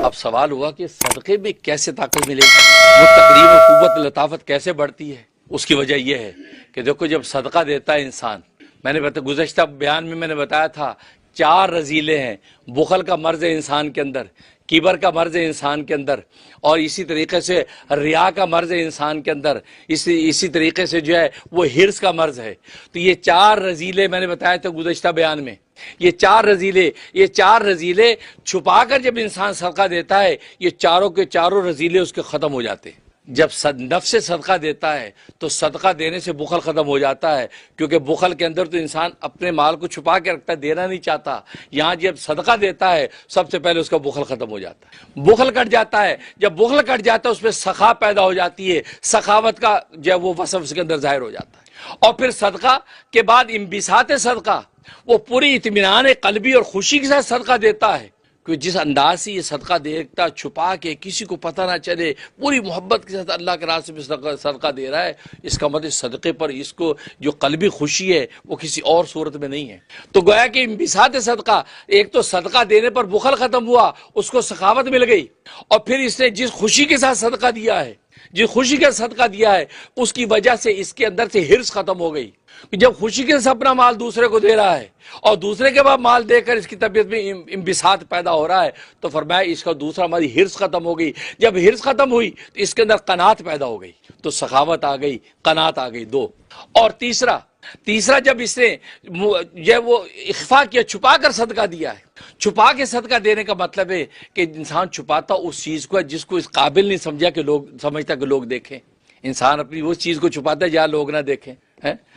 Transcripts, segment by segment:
اب سوال ہوا کہ صدقے میں کیسے طاقت ملے گی، وہ تقریب و قوت لطافت کیسے بڑھتی ہے؟ اس کی وجہ یہ ہے کہ دیکھو جب صدقہ دیتا ہے انسان، میں نے گزشتہ بیان میں نے بتایا تھا 4 رذیلے ہیں، بخل کا مرض ہے انسان کے اندر، کبر کا مرض ہے انسان کے اندر، اور اسی طریقے سے ریا کا مرض ہے انسان کے اندر، اسی طریقے سے جو ہے وہ حرص کا مرض ہے۔ تو یہ 4 رذیلے میں نے بتایا تھا گزشتہ بیان میں، یہ 4 رذیلے چھپا کر جب انسان صدقہ دیتا ہے، یہ چاروں کے چاروں رذیلے اس کے ختم ہو جاتے ہیں۔ جب نفس سے صدقہ دیتا ہے تو صدقہ دینے سے بخل ختم ہو جاتا ہے، کیونکہ بخل کے اندر تو انسان اپنے مال کو چھپا کے رکھتا ہے، دینا نہیں چاہتا۔ یہاں جب صدقہ دیتا ہے سب سے پہلے اس کا بخل ختم ہو جاتا ہے، بخل کٹ جاتا ہے۔ جب بخل کٹ جاتا ہے اس میں سخا پیدا ہو جاتی ہے، سخاوت کا جو ہے وہ وصف اس کے اندر ظاہر ہو جاتا ہے۔ اور پھر صدقہ کے بعد انبساط صدقہ، وہ پوری اطمینان قلبی اور خوشی کے ساتھ صدقہ دیتا ہے، کہ جس انداز سے یہ صدقہ دیکھتا چھپا کے کسی کو پتہ نہ چلے، پوری محبت کے ساتھ اللہ کے راستے میں صدقہ دے رہا ہے، اس کا مطلب صدقے پر اس کو جو قلبی خوشی ہے وہ کسی اور صورت میں نہیں ہے۔ تو گویا کہ انبساط صدقہ، ایک تو صدقہ دینے پر بخل ختم ہوا، اس کو سخاوت مل گئی، اور پھر اس نے جس خوشی کے ساتھ صدقہ دیا ہے، جس خوشی کا صدقہ دیا ہے اس کی وجہ سے اس کے اندر سے حرص ختم ہو گئی۔ جب خوشی کے ساتھ اپنا مال دوسرے کو دے رہا ہے اور دوسرے کے بعد مال دے کر اس کی طبیعت میں انبساط پیدا ہو رہا ہے، تو فرمایا اس کا دوسرا مال حرص ختم ہو گئی۔ جب حرص ختم ہوئی تو اس کے اندر قناعت پیدا ہو گئی، تو سخاوت آ گئی، قناعت آ گئی، 2۔ اور تیسرا جب اس نے وہ اخفا کیا، چھپا کر صدقہ دیا ہے۔ چھپا کے صدقہ دینے کا مطلب ہے کہ انسان چھپاتا اس چیز کو جس کو اس قابل نہیں سمجھتا کہ لوگ دیکھیں۔ انسان اپنی اس چیز کو چھپاتا ہے جہاں لوگ نہ دیکھیں۔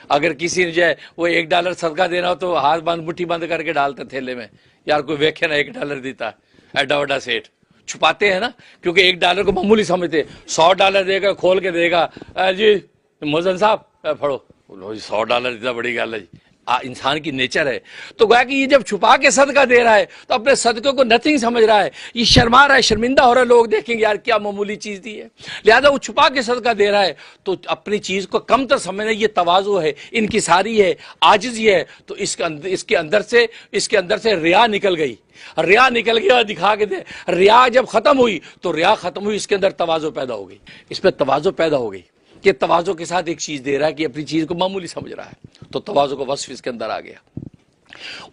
اگر کسی نے جو ہے وہ $1 صدقہ دینا ہو تو ہاتھ بند، مٹھی بند کر کے ڈالتے تھیلے میں، یار کوئی ویکھے نا $1 دیتا ہے، ایڈا وڈا سیٹ چھپاتے ہیں نا، کیونکہ $1 کو معمولی سمجھتے ہیں۔ $100 دے گا، کھول کے دے گا، جی موزن صاحب پڑھو، $100 دیتا، بڑی گل ہے جی، انسان کی نیچر ہے۔ تو گویا کہ یہ جب چھپا کے صدقہ دے رہا ہے تو اپنے صدقے کو نتھنگ سمجھ رہا ہے، یہ شرما رہا ہے، شرمندہ ہو رہا ہے، لوگ دیکھیں گے یار کیا معمولی چیز دی ہے، لہذا وہ چھپا کے صدقہ دے رہا ہے۔ تو اپنی چیز کو کم تر سمجھنا، یہ تواضع ہے، انکساری ہے، عاجزی ہے۔ تو اس کے اندر سے ریا نکل گئی، ریا نکل گیا، دکھا کے دے۔ ریا جب ختم ہوئی تو ریا ختم ہوئی، اس کے اندر تواضع پیدا ہو گئی، اس میں تواضع پیدا ہو گئی کہ تواضع کے ساتھ ایک چیز دے رہا ہے کہ اپنی چیز کو معمولی سمجھ رہا ہے، تو تواضع کا وصف اس کے اندر آ گیا۔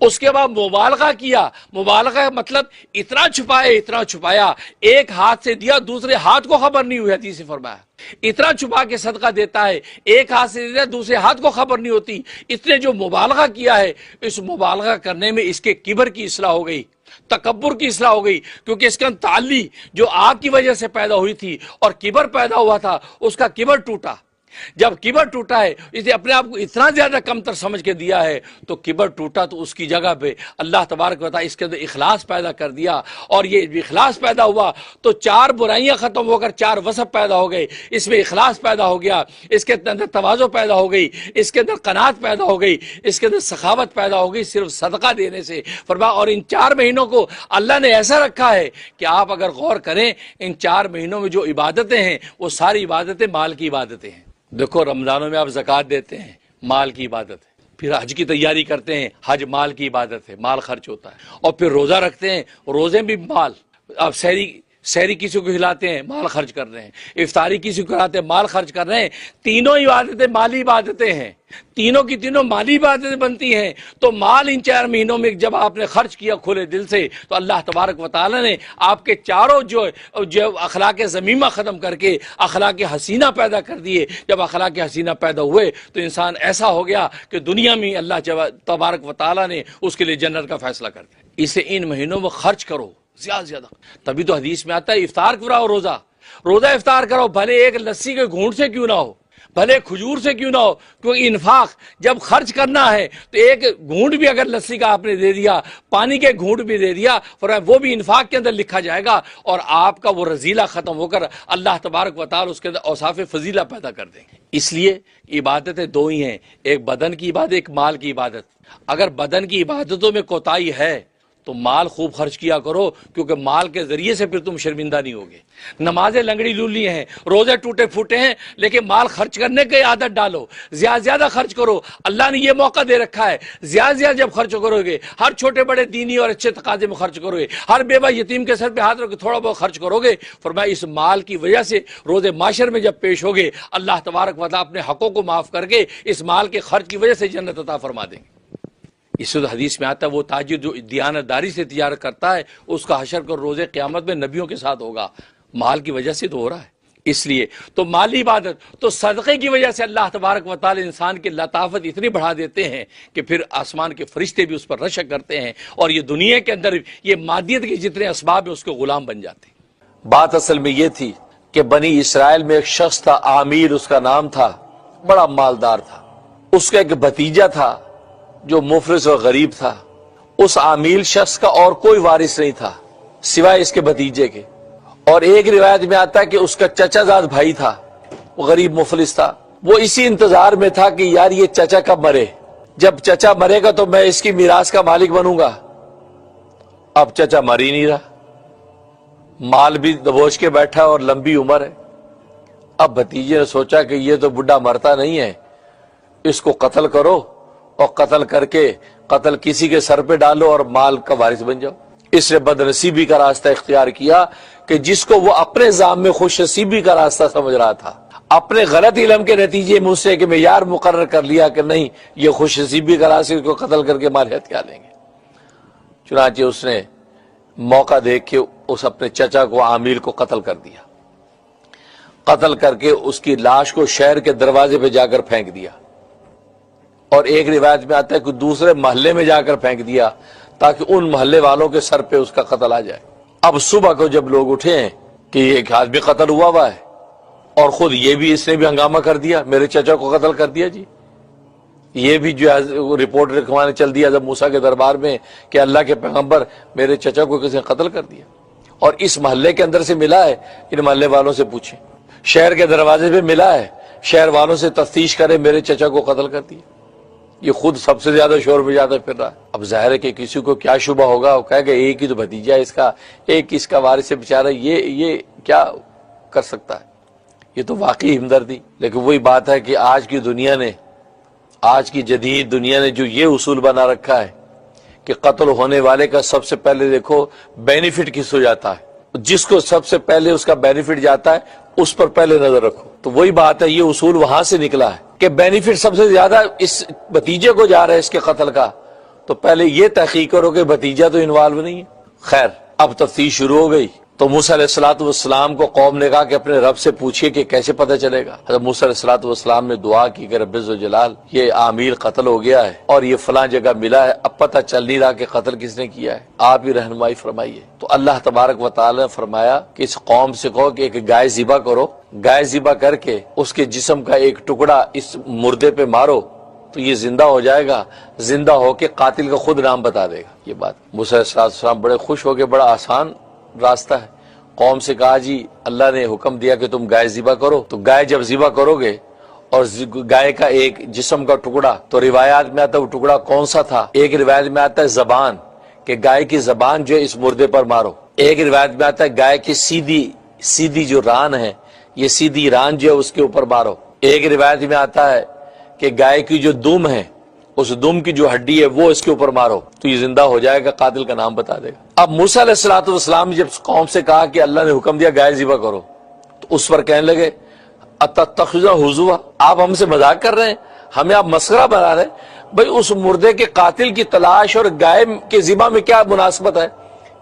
اس کے بعد مبالغہ کیا، مبالغہ کا مطلب اتنا چھپایا، ایک ہاتھ سے دیا دوسرے ہاتھ کو خبر نہیں ہوئی، حدیث سے فرمایا اتنا چھپا کے صدقہ دیتا ہے، ایک ہاتھ سے دیا دوسرے ہاتھ کو خبر نہیں ہوتی۔ اس نے جو مبالغہ کیا ہے، اس مبالغہ کرنے میں اس کے کبر کی اصلاح ہو گئی، تکبر کی اصلاح ہو گئی، کیونکہ اس کا تعلی جو آگ کی وجہ سے پیدا ہوئی تھی اور کبر پیدا ہوا تھا، اس کا کبر ٹوٹا۔ جب کبر ٹوٹا ہے، اس نے اپنے آپ کو اتنا زیادہ کم تر سمجھ کے دیا ہے، تو کبر ٹوٹا تو اس کی جگہ پہ اللہ تبارک و تعالیٰ اس کے اندر اخلاص پیدا کر دیا، اور یہ اخلاص پیدا ہوا تو 4 برائیاں ختم ہو کر 4 وصف پیدا ہو گئے۔ اس میں اخلاص پیدا ہو گیا، اس کے اندر تواضع پیدا ہو گئی، اس کے اندر قناعت پیدا ہو گئی، اس کے اندر سخاوت پیدا ہو گئی صرف صدقہ دینے سے۔ فرمایا اور ان 4 مہینوں کو اللہ نے ایسا رکھا ہے کہ آپ اگر غور کریں، ان 4 مہینوں میں جو عبادتیں ہیں وہ ساری عبادتیں مال کی عبادتیں ہیں۔ دیکھو رمضانوں میں آپ زکوٰۃ دیتے ہیں، مال کی عبادت ہے، پھر حج کی تیاری کرتے ہیں، حج مال کی عبادت ہے، مال خرچ ہوتا ہے، اور پھر روزہ رکھتے ہیں، روزے بھی مال، آپ سحری کسی کو کھلاتے ہیں، مال خرچ کر رہے ہیں، افطاری کسی کو کھلاتے ہیں، مال خرچ کر رہے ہیں۔ تینوں عبادتیں مالی عبادتیں ہیں، تینوں کی تینوں مالی عبادتیں بنتی ہیں۔ تو مال ان 4 مہینوں میں جب آپ نے خرچ کیا کھلے دل سے، تو اللہ تبارک و تعالیٰ نے آپ کے چاروں جو اخلاق ذمیمہ ختم کر کے اخلاق حسینہ پیدا کر دیے۔ جب اخلاق حسینہ پیدا ہوئے تو انسان ایسا ہو گیا کہ دنیا میں اللہ تبارک و تعالیٰ نے اس کے لیے جنت کا فیصلہ کر دیا۔ اسے ان مہینوں میں خرچ کرو زیادہ زیادہ، تبھی تو حدیث میں آتا ہے افطار کراؤ، روزہ افطار کرو، بھلے ایک لسی کے گھونٹ سے کیوں نہ ہو، بھلے کھجور سے کیوں نہ ہو، کیونکہ انفاق جب خرچ کرنا ہے تو ایک گھونٹ بھی اگر لسی کا آپ نے دے دیا، پانی کے گھونٹ بھی دے دیا، فرمایا وہ بھی انفاق کے اندر لکھا جائے گا، اور آپ کا وہ رذیلہ ختم ہو کر اللہ تبارک و تعالی اس کے اندر اوصاف فضیلہ پیدا کر دیں گے۔ اس لیے عبادتیں 2 ہی ہیں، ایک بدن کی عبادت، ایک مال کی عبادت۔ اگر بدن کی عبادتوں میں کوتاہی ہے تو مال خوب خرچ کیا کرو، کیونکہ مال کے ذریعے سے پھر تم شرمندہ نہیں ہوگے۔ نمازیں لنگڑی لولی ہیں، روزے ٹوٹے پھوٹے ہیں، لیکن مال خرچ کرنے کی عادت ڈالو، زیادہ زیادہ خرچ کرو۔ اللہ نے یہ موقع دے رکھا ہے، زیادہ زیادہ جب خرچ کرو گے، ہر چھوٹے بڑے دینی اور اچھے تقاضے میں خرچ کرو گے، ہر بیوہ یتیم کے سر پہ ہاتھ رکھ کے تھوڑا بہت خرچ کرو گے، فرمایا اس مال کی وجہ سے روز محشر میں جب پیش ہوگے، اللہ تبارک و تعالیٰ اپنے حقوں کو معاف کر کے اس مال کے خرچ کی وجہ سے جنت عطا فرما دیں گے۔ اس حدیث میں آتا ہے وہ تاجر جو دیانتداری سے تجارت کرتا ہے اس کا حشر کر روز قیامت میں نبیوں کے ساتھ ہوگا، مال کی وجہ سے تو ہو رہا ہے۔ اس لیے تو مالی عبادت تو صدقے کی وجہ سے اللہ تبارک و تعالی انسان کی لطافت اتنی بڑھا دیتے ہیں کہ پھر آسمان کے فرشتے بھی اس پر رشک کرتے ہیں، اور یہ دنیا کے اندر یہ مادیت کے جتنے اسباب ہیں اس کے غلام بن جاتے ہیں۔ بات اصل میں یہ تھی کہ بنی اسرائیل میں ایک شخص تھا، عامر اس کا نام تھا، بڑا مالدار تھا۔ اس کا ایک بھتیجا تھا جو مفلس اور غریب تھا۔ اس عامل شخص کا اور کوئی وارث نہیں تھا سوائے اس کے بھتیجے کے، اور ایک روایت میں آتا ہے کہ اس کا چچا زاد بھائی تھا، وہ غریب مفلس تھا۔ وہ اسی انتظار میں تھا کہ یار یہ چچا کب مرے، جب چچا مرے گا تو میں اس کی میراث کا مالک بنوں گا۔ اب چچا مر ہی نہیں رہا، مال بھی دبوچ کے بیٹھا اور لمبی عمر ہے۔ اب بھتیجے نے سوچا کہ یہ تو بڈھا مرتا نہیں ہے، اس کو قتل کرو، اور قتل کر کے قتل کسی کے سر پہ ڈالو اور مال کا وارث بن جاؤ۔ اس نے بدنصیبی کا راستہ اختیار کیا کہ جس کو وہ اپنے ذام میں خوش نصیبی کا راستہ سمجھ رہا تھا، اپنے غلط علم کے نتیجے میں اسے کہ معیار مقرر کر لیا کہ نہیں یہ خوش نصیبی کا راستہ، اس کو قتل کر کے مال ہتھیار لیں گے۔ چنانچہ اس نے موقع دیکھ کے اس اپنے چچا کو عامر کو قتل کر دیا، قتل کر کے اس کی لاش کو شہر کے دروازے پہ جا کر پھینک دیا، اور ایک روایت میں آتا ہے کہ دوسرے محلے میں جا کر پھینک دیا تاکہ ان محلے والوں کے سر پہ اس کا قتل آ جائے۔ اب صبح کو جب لوگ اٹھے ہیں کہ ایک آدمی قتل ہوا ہے، اور خود یہ بھی اس نے بھی ہنگامہ کر دیا، میرے چچا کو قتل کر دیا جی، یہ بھی جو ہے رپورٹ لکھوانے چل دیا جب موسیٰ کے دربار میں کہ اللہ کے پیغمبر میرے چچا کو کسی نے قتل کر دیا، اور اس محلے کے اندر سے ملا ہے، ان محلے والوں سے پوچھیں، شہر کے دروازے پہ ملا ہے، شہر والوں سے تفتیش کرے میرے چچا کو قتل کر دیا۔ یہ خود سب سے زیادہ شور بجاتا پھر رہا ہے۔ اب ظاہر ہے کہ کسی کو کیا شبہ ہوگا، وہ کہے گا ایک ہی تو بھتیجا ہے اس کا، ایک اس کا وارث ہے بیچارہ، یہ کیا کر سکتا ہے، یہ تو واقعی ہمدردی۔ لیکن وہی بات ہے کہ آج کی دنیا نے، آج کی جدید دنیا نے جو یہ اصول بنا رکھا ہے کہ قتل ہونے والے کا سب سے پہلے دیکھو بینیفٹ کس ہو جاتا ہے، جس کو سب سے پہلے اس کا بینیفٹ جاتا ہے اس پر پہلے نظر رکھو۔ تو وہی بات ہے، یہ اصول وہاں سے نکلا ہے کہ بینیفٹ سب سے زیادہ اس بھتیجے کو جا رہا ہے اس کے قتل کا، تو پہلے یہ تحقیق کرو کہ بھتیجا تو انوالو نہیں ہے۔ خیر، اب تفتیش شروع ہو گئی تو موسیٰ علیہ السلام کو قوم نے کہا کہ اپنے رب سے پوچھئے کہ کیسے پتہ چلے گا۔ حضرت موسیٰ علیہ السلام نے دعا کی کہ رب ذوالجلال یہ عامر قتل ہو گیا ہے اور یہ فلاں جگہ ملا ہے، اب پتہ چل نہیں رہا کہ قتل کس نے کیا ہے، آپ ہی رہنمائی فرمائیے۔ تو اللہ تبارک و تعالی نے فرمایا کہ اس قوم سے کہو کہ ایک گائے ذبح کرو، گائے ذبح کر کے اس کے جسم کا ایک ٹکڑا اس مردے پہ مارو تو یہ زندہ ہو جائے گا، زندہ ہو کے قاتل کا خود نام بتا دے گا۔ یہ بات موسیٰ علیہ السلام بڑے خوش ہو کے، بڑا آسان راستہ ہے۔ قوم سے کہا جی اللہ نے حکم دیا کہ تم گائے ذبح کرو، تو گائے جب ذبح کرو گے اور گائے کا ایک جسم کا ٹکڑا، تو روایات میں آتا ہے وہ ٹکڑا کون سا تھا، ایک روایت میں آتا ہے زبان، کہ گائے کی زبان جو ہے اس مردے پر مارو، ایک روایت میں آتا ہے گائے کی سیدھی جو ران ہے، یہ سیدھی ران جو ہے اس کے اوپر مارو، ایک روایت میں آتا ہے کہ گائے کی جو دم ہے، اس دم کی جو ہڈی ہے وہ اس کے اوپر مارو تو یہ زندہ ہو جائے گا، قاتل کا نام بتا دے گا۔ اب موسیٰ علیہ السلام نے جب قوم سے کہا کہ اللہ نے حکم دیا گائے ذبح کرو، تو اس پر کہنے لگے اتتخذونہ ہزوا، آپ ہم سے مذاق کر رہے ہیں، ہمیں آپ مسخرہ بنا رہے ہیں، بھئی اس مردے کے قاتل کی تلاش اور گائے کے ذبح میں کیا مناسبت ہے،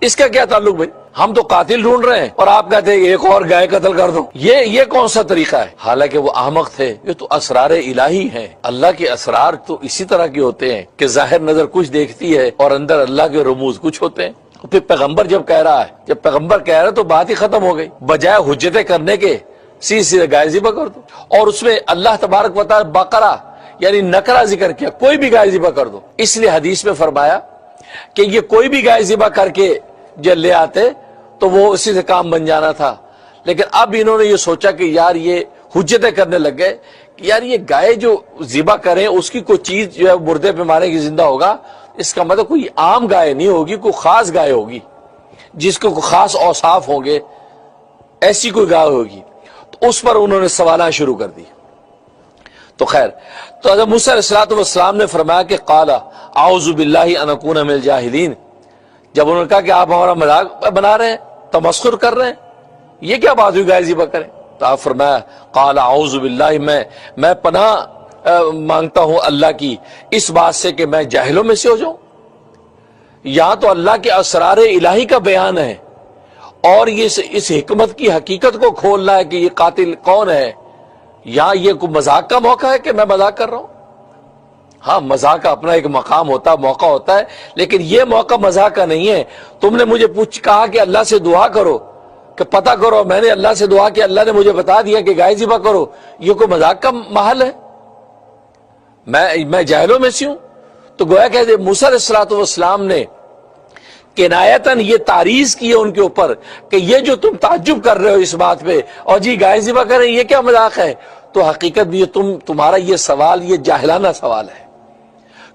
اس کا کیا تعلق بھائی، ہم تو قاتل ڈھونڈ رہے ہیں اور آپ کہتے ہیں ایک اور گائے قتل کر دو، یہ کون سا طریقہ ہے۔ حالانکہ وہ احمق تھے، یہ تو اسرار الہی ہیں، اللہ کے اسرار تو اسی طرح کے ہوتے ہیں کہ ظاہر نظر کچھ دیکھتی ہے اور اندر اللہ کے رموز کچھ ہوتے ہیں۔ پھر پیغمبر جب کہہ رہا ہے، جب پیغمبر کہہ رہا ہے تو بات ہی ختم ہو گئی، بجائے حجتیں کرنے کے سیدھے گائے ذبح کر دو، اور اس میں اللہ تبارک و تعالی بقرہ یعنی نکرہ ذکر کیا، کوئی بھی گائے ذبح کر دو۔ اس لیے حدیث میں فرمایا کہ یہ کوئی بھی گائے ذبح کر کے جب لے آتے تو وہ اسی سے کام بن جانا تھا، لیکن اب انہوں نے یہ سوچا کہ یار یہ حجتیں کرنے لگ گئے کہ یار یہ گائے جو ذبح کریں اس کی کوئی چیز جو ہے مردے پہ مارے گی زندہ ہوگا، اس کا مطلب کوئی عام گائے نہیں ہوگی، کوئی خاص گائے ہوگی جس کو کوئی خاص اوصاف ہوں گے، ایسی کوئی گائے ہوگی۔ تو اس پر انہوں نے سوالات شروع کر دی۔ تو خیر، تو حضرت موسیٰ علیہ السلام نے فرمایا کہ قال اعوذ باللہ ان اکون من الجاہلین، جب انہوں نے کہا کہ آپ ہمارا مذاق بنا رہے ہیں، تمسخر کر رہے ہیں، یہ کیا بات ہوئی گائے ذبح کریں؟ تو آپ فرمایا قال اعوذ باللہ، میں پناہ مانگتا ہوں اللہ کی اس بات سے کہ میں جاہلوں میں سے ہو جاؤں۔ یہاں تو اللہ کے اسرار الہی کا بیان ہے، اور یہ اس حکمت کی حقیقت کو کھولنا ہے کہ یہ قاتل کون ہے۔ یہاں یہ کوئی مذاق کا موقع ہے کہ میں مذاق کر رہا ہوں؟ ہاں، مذاق کا اپنا ایک مقام ہوتا ہے، موقع ہوتا ہے، لیکن یہ موقع مذاق کا نہیں ہے۔ تم نے مجھے کہا کہ اللہ سے دعا کرو، کہ پتہ کرو، میں نے اللہ سے دعا کی، اللہ نے مجھے بتا دیا کہ گائے ذبح کرو، یہ کوئی مذاق کا محل ہے؟ میں جاہلوں میں سے ہوں؟ تو گویا کہ موسیٰ علیہ السلام نے کنایتاً یہ تعریض کی ہے ان کے اوپر کہ یہ جو تم تعجب کر رہے ہو اس بات پہ، اور جی گائے ذبح کریں، یہ کیا مذاق ہے؟ تو حقیقت بھی تمہارا یہ سوال یہ جاہلانہ سوال ہے،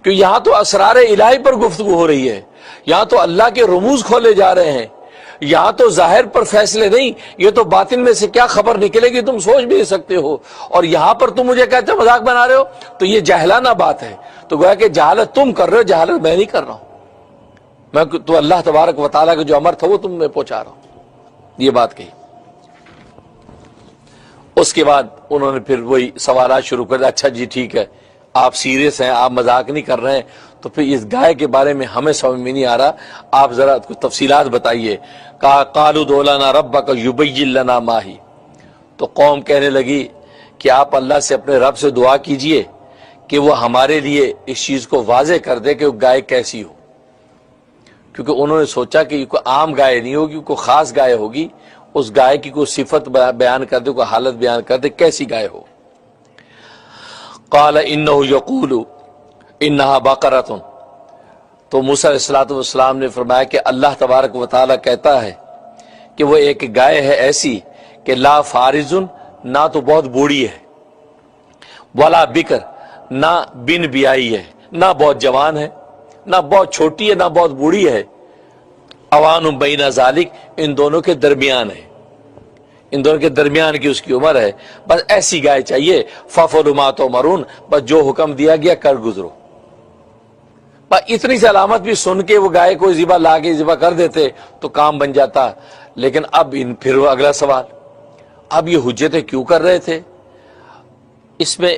کہ یہاں تو اسرار الہی پر گفتگو ہو رہی ہے، یہاں تو اللہ کے رموز کھولے جا رہے ہیں، یہاں تو ظاہر پر فیصلے نہیں، یہ تو باطن میں سے کیا خبر نکلے گی تم سوچ بھی نہیں سکتے ہو، اور یہاں پر تم مجھے کہتے مذاق بنا رہے ہو، تو یہ جاہلانہ بات ہے۔ تو گویا کہ جہالت تم کر رہے ہو، جہالت میں نہیں کر رہا ہوں، میں تو اللہ تبارک و تعالیٰ کا جو امر تھا وہ تم میں پہنچا رہا ہوں، یہ بات کہی۔ اس کے بعد انہوں نے پھر وہی سوالات شروع کر دیا، اچھا جی ٹھیک ہے، آپ سیریس ہیں، آپ مذاق نہیں کر رہے ہیں، تو پھر اس گائے کے بارے میں ہمیں سمجھ میں نہیں آ رہا، آپ ذرا کچھ تفصیلات بتائیے۔ قالوا ادع لنا ربک یبین لنا ما ہی، تو قوم کہنے لگی کہ آپ اللہ سے اپنے رب سے دعا کیجئے کہ وہ ہمارے لیے اس چیز کو واضح کر دے کہ وہ گائے کیسی ہو، کیونکہ انہوں نے سوچا کہ یہ کوئی عام گائے نہیں ہوگی، کوئی خاص گائے ہوگی، اس گائے کی کوئی صفت بیان کر دے، کوئی حالت بیان کر دے، کیسی گائے ہو۔ قال انہ یقول انہا بقرۃ، تو موسیٰ علیہ السلام نے فرمایا کہ اللہ تبارک و تعالیٰ کہتا ہے کہ وہ ایک گائے ہے ایسی کہ لا فارض، نہ تو بہت بوڑھی ہے، ولا بکر، نہ بن بیائی ہے، نہ بہت جوان ہے، نہ بہت چھوٹی ہے، نہ بہت بوڑھی ہے، اوان بین ذالک، ان دونوں کے درمیان ہے، ان دونوں کے درمیان کی اس کی عمر ہے، بس ایسی گائے چاہیے۔ فَفَعَلُوا مَا تُؤْمَرُونَ، بس جو حکم دیا گیا کر گزرو۔ بس اتنی سی علامت بھی سن کے وہ گائے کو ذبح لا کے ذبح کر دیتے تو کام بن جاتا۔ لیکن اب پھر اگلا سوال، اب یہ حجتیں کیوں کر رہے تھے؟ اس میں